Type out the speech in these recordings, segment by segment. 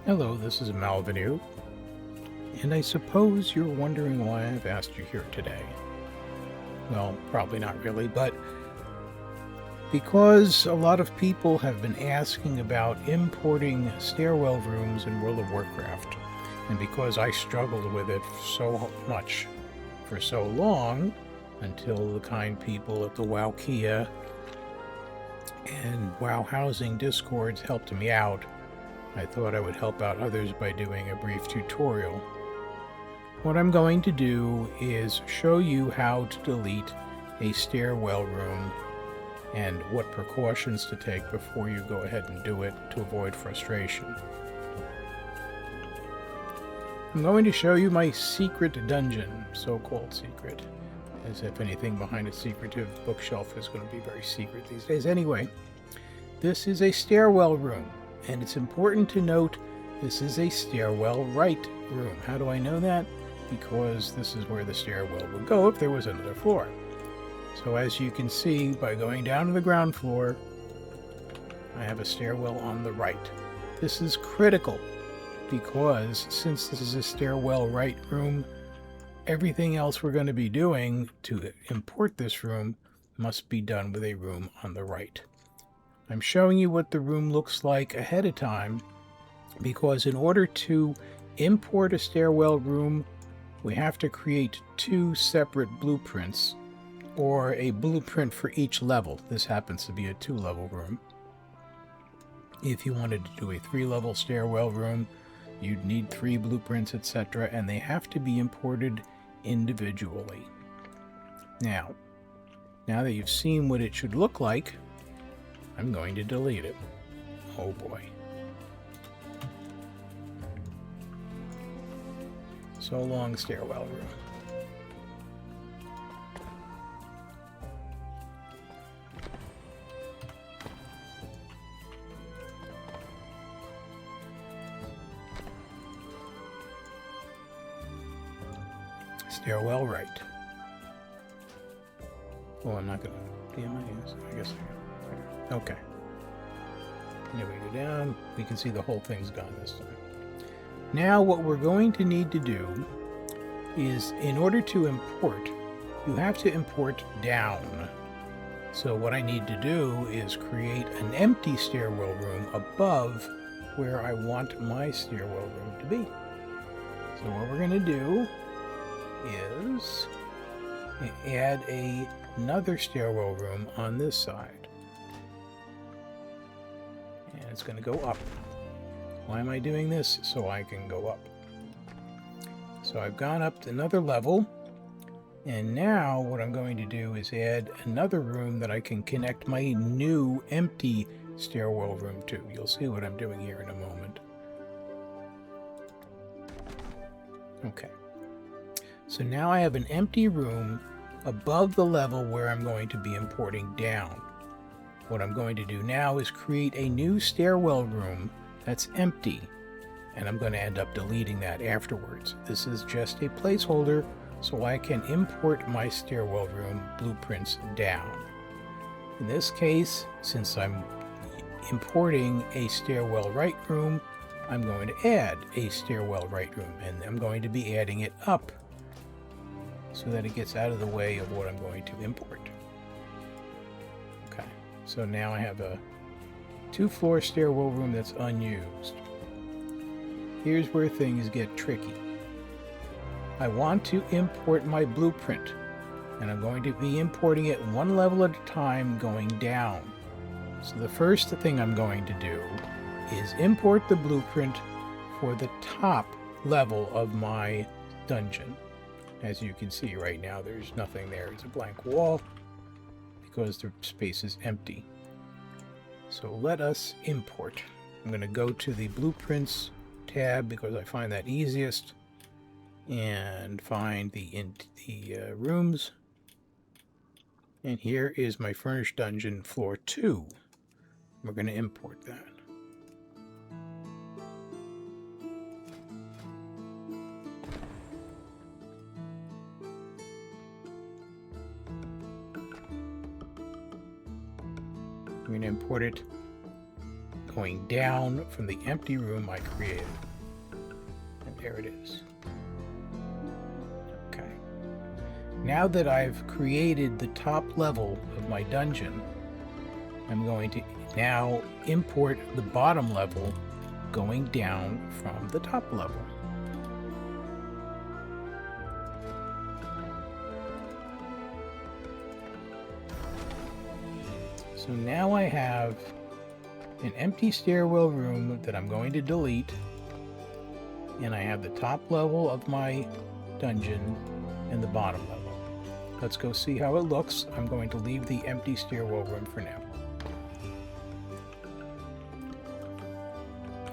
Hello, this is Malvenu, and I suppose you're wondering why I've asked you here today. Well, probably not really, but because a lot of people have been asking about importing stairwell rooms in World of Warcraft, and because I struggled with it so much for so long, until the kind people at the WowKia and WoW Housing Discords helped me out, I thought I would help out others by doing a brief tutorial. What I'm going to do is show you how to delete a stairwell room and what precautions to take before you go ahead and do it to avoid frustration. I'm going to show you my secret dungeon, so-called secret, as if anything behind a secretive bookshelf is going to be very secret these days. Anyway, this is a stairwell room, and it's important to note this is a stairwell right room. How do I know that? Because this is where the stairwell would go if there was another floor. So as you can see, by going down to the ground floor, I have a stairwell on the right. This is critical because since this is a stairwell right room, everything else we're going to be doing to import this room must be done with a room on the right. I'm showing you what the room looks like ahead of time because in order to import a stairwell room, we have to create two separate blueprints, or a blueprint for each level. This happens to be a 2-level room. If you wanted to do a 3-level stairwell room, you'd need 3 blueprints, etc., and they have to be imported individually. Now that you've seen what it should look like, I'm going to delete it. Oh boy. So long, stairwell room. Stairwell right. Oh, I'm not gonna. Damn, I guess I am. Okay. There we go down. We can see the whole thing's gone this time. Now what we're going to need to do is, in order to import, you have to import down. So what I need to do is create an empty stairwell room above where I want my stairwell room to be. So what we're going to do is add another stairwell room on this side. And it's going to go up. Why am I doing this? So I can go up. So I've gone up to another level, and now what I'm going to do is add another room that I can connect my new empty stairwell room to. You'll see what I'm doing here in a moment. Okay. So now I have an empty room above the level where I'm going to be importing down. What I'm going to do now is create a new stairwell room that's empty, and I'm going to end up deleting that afterwards. This is just a placeholder so I can import my stairwell room blueprints down. In this case, since I'm importing a stairwell right room, I'm going to add a stairwell right room, and I'm going to be adding it up so that it gets out of the way of what I'm going to import. Okay, so now I have a 2-floor stairwell room that's unused. Here's where things get tricky. I want to import my blueprint, and I'm going to be importing it 1 level at a time going down. So the first thing I'm going to do is import the blueprint for the top level of my dungeon. As you can see right now, there's nothing there. It's a blank wall because the space is empty. So let us import. I'm going to go to the Blueprints tab because I find that easiest, and find the rooms. And here is my furnished dungeon floor 2. We're going to import that. I'm going to import it going down from the empty room I created. And there it is. Okay. Now that I've created the top level of my dungeon, I'm going to now import the bottom level going down from the top level. So now I have an empty stairwell room that I'm going to delete, and I have the top level of my dungeon and the bottom level. Let's go see how it looks. I'm going to leave the empty stairwell room for now.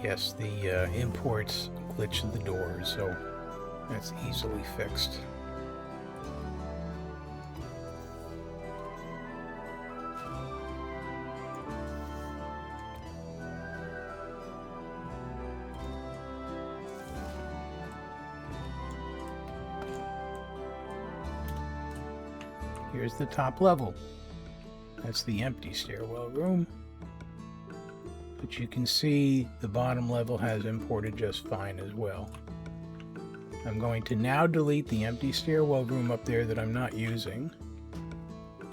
Yes, the imports glitched the doors, so that's easily fixed. Here's the top level. That's the empty stairwell room. But you can see the bottom level has imported just fine as well. I'm going to now delete the empty stairwell room up there that I'm not using.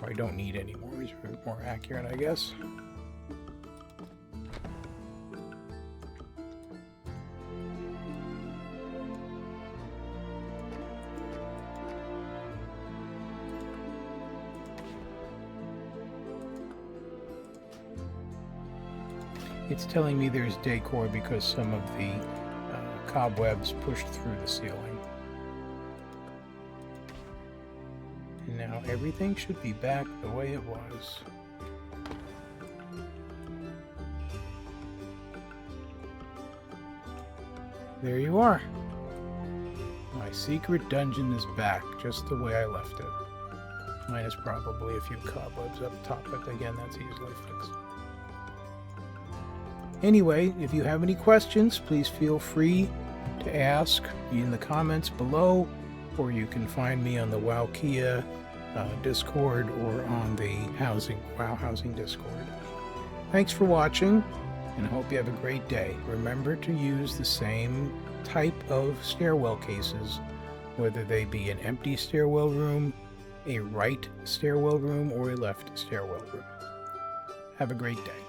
Or I don't need anymore, is more accurate, I guess. It's telling me there's decor because some of the cobwebs pushed through the ceiling. And now everything should be back the way it was. There you are. My secret dungeon is back just the way I left it. Minus probably a few cobwebs up top, but again, that's easily fixed. Anyway, if you have any questions, please feel free to ask in the comments below, or you can find me on the Wowkia Discord or on the WoW Housing Discord. Thanks for watching, and I hope you have a great day. Remember to use the same type of stairwell cases, whether they be an empty stairwell room, a right stairwell room, or a left stairwell room. Have a great day.